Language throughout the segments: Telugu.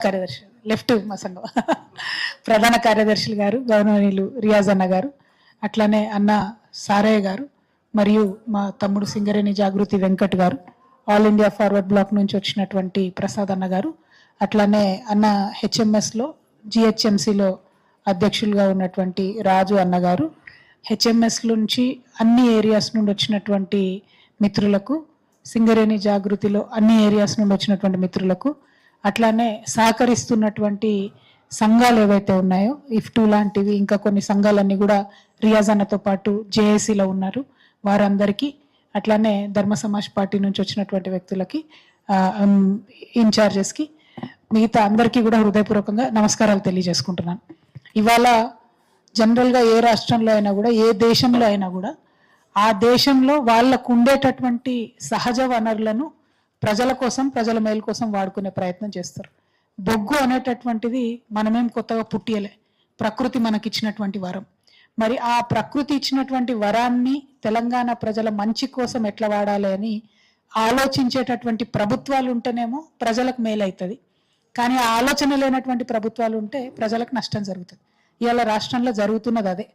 కార్యదర్శి లెఫ్ట్ మా సంఘం ప్రధాన కార్యదర్శులు గారు గౌరవనీయులు రియాజ్ అన్న గారు, అట్లానే అన్న సారయ్య గారు, మరియు మా తమ్ముడు సింగరేణి జాగృతి వెంకట్ గారు, ఆల్ ఇండియా ఫార్వర్డ్ బ్లాక్ నుంచి వచ్చినటువంటి ప్రసాద్ అన్న గారు, అట్లానే అన్న హెచ్ఎంఎస్లో జిహెచ్ఎంసిలో అధ్యక్షులుగా ఉన్నటువంటి రాజు అన్న గారు, హెచ్ఎంఎస్ నుంచి అన్ని ఏరియాస్ నుండి వచ్చినటువంటి మిత్రులకు, సింగరేణి జాగృతిలో అన్ని ఏరియాస్ నుండి వచ్చినటువంటి మిత్రులకు, అట్లానే సహకరిస్తున్నటువంటి సంఘాలు ఏవైతే ఉన్నాయో ఇఫ్టూ లాంటివి ఇంకా కొన్ని సంఘాలన్నీ కూడా రియాజ్ అన్నతో పాటు జేఏసీలో ఉన్నారు, వారందరికీ, అట్లానే ధర్మ సమాజ్ పార్టీ నుంచి వచ్చినటువంటి వ్యక్తులకి, ఇన్ఛార్జెస్కి, మిగతా అందరికీ కూడా హృదయపూర్వకంగా నమస్కారాలు తెలియజేసుకుంటున్నాను. ఇవాళ జనరల్గా ఏ రాష్ట్రంలో అయినా కూడా, ఏ దేశంలో అయినా కూడా, ఆ దేశంలో వాళ్ళకు ఉండేటటువంటి సహజ వనరులను ప్రజల కోసం, ప్రజల మేలు కోసం వాడుకునే ప్రయత్నం చేస్తారు. బొగ్గు అనేటటువంటిది మనమేం కొత్తగా పుట్టియలే, ప్రకృతి మనకిచ్చినటువంటి వరం. మరి ఆ ప్రకృతి ఇచ్చినటువంటి వరాన్ని తెలంగాణ ప్రజల మంచి కోసం ఎట్లా వాడాలి అని ఆలోచించేటటువంటి ప్రభుత్వాలు ఉంటేనేమో ప్రజలకు మేలవుతుంది, కానీ ఆ ఆలోచన లేనటువంటి ప్రభుత్వాలు ఉంటే ప్రజలకు నష్టం జరుగుతుంది. ఇవాళ రాష్ట్రంలో జరుగుతున్నది అదే.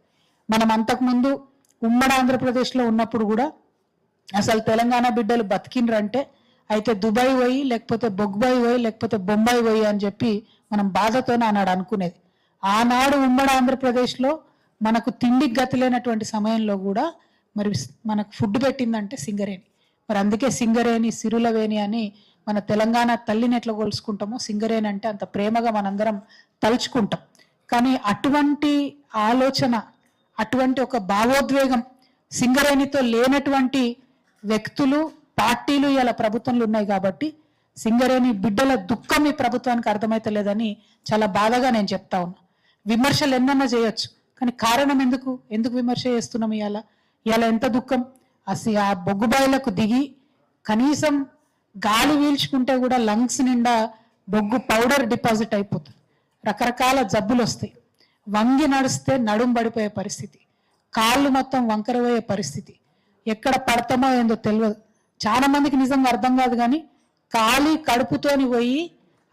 మనం అంతకుముందు ఉమ్మడి ఆంధ్రప్రదేశ్లో ఉన్నప్పుడు కూడా అసలు తెలంగాణ బిడ్డలు బతికిండ్రంటే అయితే దుబాయ్ పోయి, లేకపోతే బొగ్బాయి పోయి, లేకపోతే బొంబాయి పోయి అని చెప్పి మనం బాధతోనే ఆనాడు అనుకునేది. ఆనాడు ఉమ్మడి ఆంధ్రప్రదేశ్లో మనకు తిండికి గతి లేనటువంటి సమయంలో కూడా మరి మనకు ఫుడ్ పెట్టిందంటే సింగరేణి. మరి అందుకే సింగరేణి సిరులవేణి అని మన తెలంగాణ తల్లిని ఎట్లా కొలుసుకుంటామో సింగరేణి అంటే అంత ప్రేమగా మనందరం తలుచుకుంటాం. కానీ అటువంటి ఆలోచన, అటువంటి ఒక భావోద్వేగం సింగరేణితో లేనటువంటి వ్యక్తులు, పార్టీలు ఇలా ప్రభుత్వంలో ఉన్నాయి. కాబట్టి సింగరేణి బిడ్డల దుఃఖం ఈ ప్రభుత్వానికి అర్థమైతలేదని చాలా బాధగా నేను చెప్తా ఉన్నా. విమర్శలు ఎన్నన్నా చేయొచ్చు, కానీ కారణం ఎందుకు విమర్శ చేస్తున్నాం? ఇవాళ ఎంత దుఃఖం. అసలు ఆ బొగ్గుబాయిలకు దిగి కనీసం గాలి పీల్చుకుంటే కూడా లంగ్స్ నిండా బొగ్గు పౌడర్ డిపాజిట్ అయిపోతుంది, రకరకాల జబ్బులు వస్తాయి, వంగి నడిస్తే నడుం పడిపోయే పరిస్థితి, కాళ్ళు మొత్తం వంకరపోయే పరిస్థితి, ఎక్కడ పడతామో ఏందో తెలియదు. చాలా మందికి నిజంగా అర్థం కాదు, కానీ ఖాళీ కడుపుతోని పోయి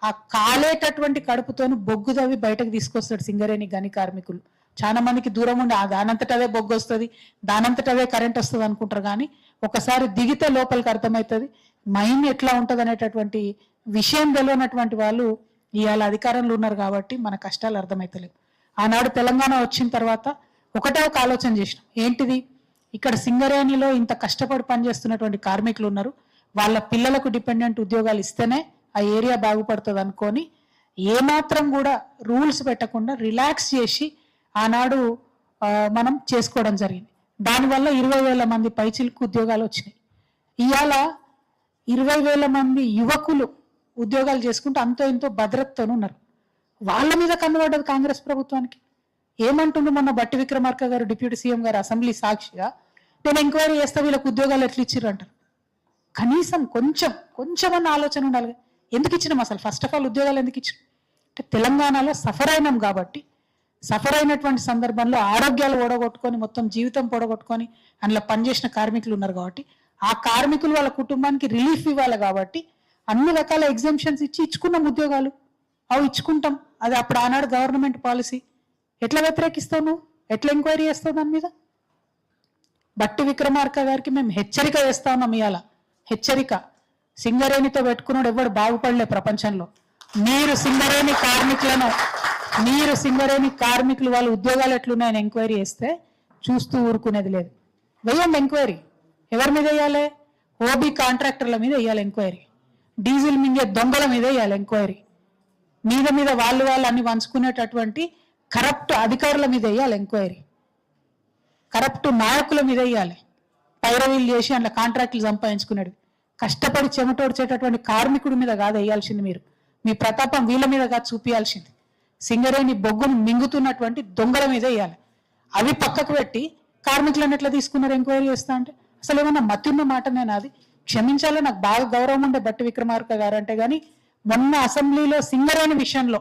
ఆ కాలేటటువంటి కడుపుతోని బొగ్గు తవ్వి బయటకు తీసుకొస్తాడు సింగరేణి గని కార్మికులు. చాలా మందికి దూరం ఉండి దానంతట అవే బొగ్గు వస్తుంది, దానంతట అవే కరెంట్ వస్తుంది అనుకుంటారు, కానీ ఒకసారి దిగితే లోపలికి అర్థమవుతుంది మైండ్ ఎట్లా ఉంటుంది అనేటటువంటి విషయం తెలియనటువంటి వాళ్ళు ఇవాళ అధికారంలో ఉన్నారు. కాబట్టి మన కష్టాలు అర్థమవుతలేవు. ఆనాడు తెలంగాణ వచ్చిన తర్వాత ఒకటే ఒక ఆలోచన చేసినాం. ఏంటిది? ఇక్కడ సింగరేణిలో ఇంత కష్టపడి పనిచేస్తున్నటువంటి కార్మికులు ఉన్నారు, వాళ్ళ పిల్లలకు డిపెండెంట్ ఉద్యోగాలు ఇస్తేనే ఆ ఏరియా బాగుపడుతుంది అనుకొని ఏమాత్రం కూడా రూల్స్ పెట్టకుండా రిలాక్స్ చేసి ఆనాడు మనం చేసుకోవడం జరిగింది. దానివల్ల 20,000 మంది పైచిలకు ఉద్యోగాలు వచ్చినాయి. ఇవాళ 20,000 మంది యువకులు ఉద్యోగాలు చేసుకుంటూ అంతో ఇంతో భద్రతతో ఉన్నారు. వాళ్ళ మీద కన్నుపడ్డది కాంగ్రెస్ ప్రభుత్వానికి. ఏమంటుండ్రు మొన్న బట్టి విక్రమార్క గారు, డిప్యూటీ సీఎం గారు అసెంబ్లీ సాక్షిగా, నేను ఎంక్వైరీ చేస్తే వీళ్ళకి ఉద్యోగాలు ఎట్లా ఇచ్చిర్రు అంటారు. కనీసం కొంచెమన్న ఆలోచన ఉండాలి. ఎందుకు ఇచ్చినాం అసలు? ఫస్ట్ ఆఫ్ ఆల్ ఉద్యోగాలు ఎందుకు ఇచ్చినాం అంటే తెలంగాణలో సఫర్ అయినాం కాబట్టి, సఫర్ అయినటువంటి సందర్భంలో ఆరోగ్యాలు ఓడగొట్టుకొని మొత్తం జీవితం పొడగొట్టుకొని అందులో పనిచేసిన కార్మికులు ఉన్నారు కాబట్టి ఆ కార్మికులు వాళ్ళ కుటుంబానికి రిలీఫ్ ఇవ్వాలి కాబట్టి అన్ని రకాల ఎగ్జామ్షన్స్ ఇచ్చుకున్నాం ఉద్యోగాలు. అవి ఇచ్చుకుంటాం. అది అప్పుడు ఆనాడు గవర్నమెంట్ పాలసీ. ఎట్లా వ్యతిరేకిస్తావు నువ్వు? ఎట్లా ఎంక్వైరీ చేస్తావు దాని మీద? బట్టి విక్రమార్క గారికి మేము హెచ్చరిక చేస్తా ఉన్నాం ఇవాళ. హెచ్చరిక, సింగరేణితో పెట్టుకున్నాడు ఎవడు బాగుపడలే ప్రపంచంలో. మీరు సింగరేణి కార్మికులు వాళ్ళ ఉద్యోగాలు ఎట్లున్నాయని ఎంక్వైరీ చేస్తే చూస్తూ ఊరుకునేది లేదు. వేయండి ఎంక్వైరీ. ఎవరి మీద వేయాలి? ఓబీ కాంట్రాక్టర్ల మీద వేయాలి ఎంక్వైరీ, డీజిల్ మింగే దొంగల మీద వేయాలి ఎంక్వైరీ, మీద వాళ్ళు అన్ని పంచుకునేటటువంటి కరప్ట్ అధికారుల మీద వేయాలి ఎంక్వైరీ, కరప్ట్ నాయకుల మీద వేయాలి, పైరవీలు చేసి అందులో కాంట్రాక్టులు సంపాదించుకున్నాడు. కష్టపడి చెమటోడ్చేటటువంటి కార్మికుడి మీద కాదు వేయాల్సింది. మీరు మీ ప్రతాపం వీళ్ళ మీద కాదు చూపించాల్సింది. సింగరేణి బొగ్గును మింగుతున్నటువంటి దొంగల మీద వేయాలి. అవి పక్కకు పెట్టి కార్మికులను ఎట్లా తీసుకున్నారు ఎంక్వైరీ చేస్తా అంటే అసలు ఏమన్నా మతి ఉన్న మాట నేను అది క్షమించాలి. నాకు బాగా గౌరవం ఉండే బట్టి విక్రమార్క గారు అంటే, కానీ మొన్న అసెంబ్లీలో సింగరేణి విషయంలో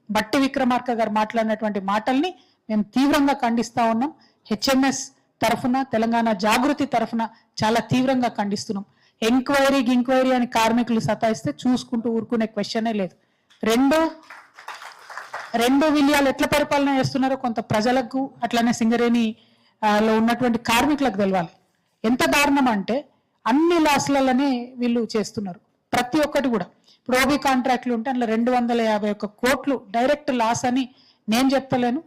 బట్టి విక్రమార్క గారు మాట్లాడినటువంటి మాటల్ని మేము తీవ్రంగా ఖండిస్తా ఉన్నాం. హెచ్ఎంఎస్ తరఫున, తెలంగాణ జాగృతి తరఫున చాలా తీవ్రంగా ఖండిస్తున్నాం. ఎంక్వైరీ అని కార్మికులు సతాయిస్తే చూసుకుంటూ ఊరుకునే క్వశ్చనే లేదు. రెండు విలియాలు ఎట్లా పరిపాలన చేస్తున్నారో కొంత ప్రజలకు అట్లనే సింగరేణి లో ఉన్నటువంటి కార్మికులకు తెలవాలి. ఎంత దారుణం అంటే అన్ని లాస్లలోనే వీళ్ళు చేస్తున్నారు ప్రతి ఒక్కటి కూడా. ఇప్పుడు ఓబీ కాంట్రాక్ట్లు ఉంటే అందులో 251 కోట్లు డైరెక్ట్ లాస్ అని నేను చెప్తలేను,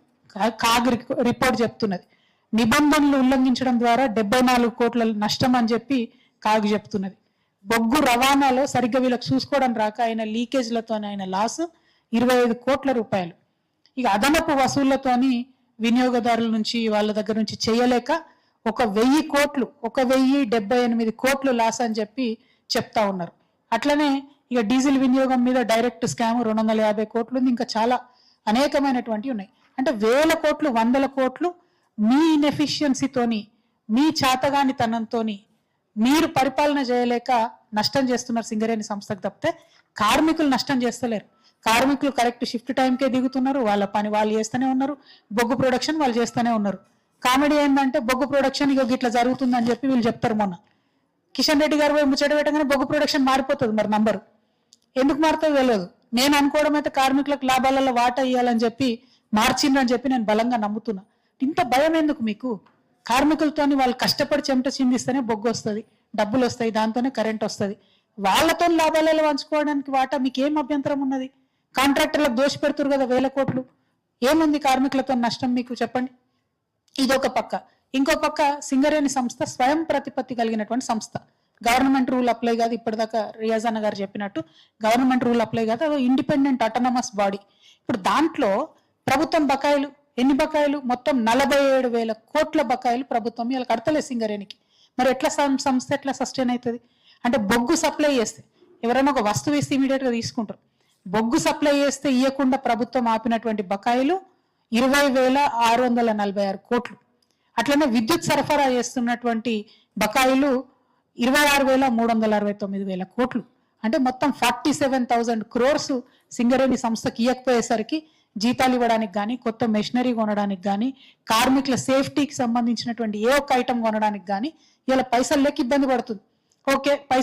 కాగ్ రిపోర్ట్ చెప్తున్నది. నిబంధనలు ఉల్లంఘించడం ద్వారా 74 కోట్ల నష్టం అని చెప్పి కాగ్ చెప్తున్నది. బొగ్గు రవాణాలో సరిగ్గా వీళ్ళకి చూసుకోవడం రాక ఆయన లీకేజ్లతో ఆయన లాస్ 25 కోట్ల రూపాయలు. ఇక అదనపు వసూళ్లతోని వినియోగదారుల నుంచి వాళ్ళ దగ్గర నుంచి చేయలేక 1000 కోట్లు 1078 కోట్లు లాస్ అని చెప్పి చెప్తా ఉన్నారు. అట్లనే ఇక డీజిల్ వినియోగం మీద డైరెక్ట్ స్కామ్ 250 కోట్లు ఉంది. ఇంకా చాలా అనేకమైనటువంటి ఉన్నాయి. అంటే 1000 కోట్లు 100 కోట్లు మీ ఇన్ఎఫిషియన్సీతోని మీ చాతగాని తనంతోని మీరు పరిపాలన చేయలేక నష్టం చేస్తున్నారు సింగరేణి సంస్థకు తప్పితే కార్మికులు నష్టం చేస్తలేరు. కార్మికులు కరెక్ట్ షిఫ్ట్ టైంకే దిగుతున్నారు, వాళ్ళ పని వాళ్ళు చేస్తూనే ఉన్నారు, బొగ్గు ప్రొడక్షన్ వాళ్ళు చేస్తూనే ఉన్నారు. కామెడీ ఏంటంటే బొగ్గు ప్రొడక్షన్ ఇక ఇట్లా జరుగుతుందని చెప్పి వీళ్ళు చెప్తారు. మొన్న కిషన్ రెడ్డి గారు పోయి ముచ్చట పెట్టగానే బొగ్గు ప్రొడక్షన్ మారిపోతుంది. మరి నంబరు ఎందుకు మారుతుందో తెలియదు. నేను అనుకోవడం అయితే కార్మికులకు లాభాలలో వాటా ఇవ్వాలని చెప్పి మార్చిండ్రని చెప్పి నేను బలంగా నమ్ముతున్నా. ఇంత భయం ఎందుకు మీకు? కార్మికులతోని వాళ్ళు కష్టపడి చెమట చిందిస్తేనే బొగ్గు వస్తుంది, డబ్బులు వస్తాయి, దాంతోనే కరెంట్ వస్తుంది. వాళ్ళతో లాభాలలో పంచుకోవడానికి వాటా మీకు ఏం అభ్యంతరం ఉన్నది? కాంట్రాక్టర్లకు దోషి పెడుతురు కదా 1000 కోట్లు. ఏముంది కార్మికులతో నష్టం మీకు చెప్పండి? ఇదొక పక్క. ఇంకో పక్క సింగరేణి సంస్థ స్వయం ప్రతిపత్తి కలిగినటువంటి సంస్థ. గవర్నమెంట్ రూల్ అప్లై కాదు. ఇప్పటిదాకా రియాజ్ అన్న గారు చెప్పినట్టు గవర్నమెంట్ రూల్ అప్లై కాదు, అది ఇండిపెండెంట్ అటానమస్ బాడీ. ఇప్పుడు దాంట్లో ప్రభుత్వం బకాయిలు ఎన్ని బకాయిలు? మొత్తం 47,000 కోట్ల బకాయిలు ప్రభుత్వం ఇలా కడతలేదు సింగరేణికి. మరి ఎట్లా సంస్థ ఎట్లా సస్టైన్ అవుతుంది? అంటే బొగ్గు సప్లై చేస్తే ఎవరైనా ఒక వస్తువు ఇస్తే ఇమీడియట్ గా తీసుకుంటారు. బొగ్గు సప్లై చేస్తే ఇవ్వకుండా ప్రభుత్వం ఆపినటువంటి బకాయిలు 20,646 కోట్లు. అట్లనే విద్యుత్ సరఫరా చేస్తున్నటువంటి బకాయిలు 26,369 కోట్లు. అంటే మొత్తం 47,000 crores సింగరేణి సంస్థకి ఇవ్వకపోయేసరికి జీతాలు ఇవ్వడానికి కానీ, కొత్త మెషినరీ కొనడానికి కానీ, కార్మికుల సేఫ్టీకి సంబంధించినటువంటి ఏ ఒక్క ఐటమ్ కొనడానికి కానీ ఇలా పైసలు లేక ఇబ్బంది పడుతుంది. ఓకే,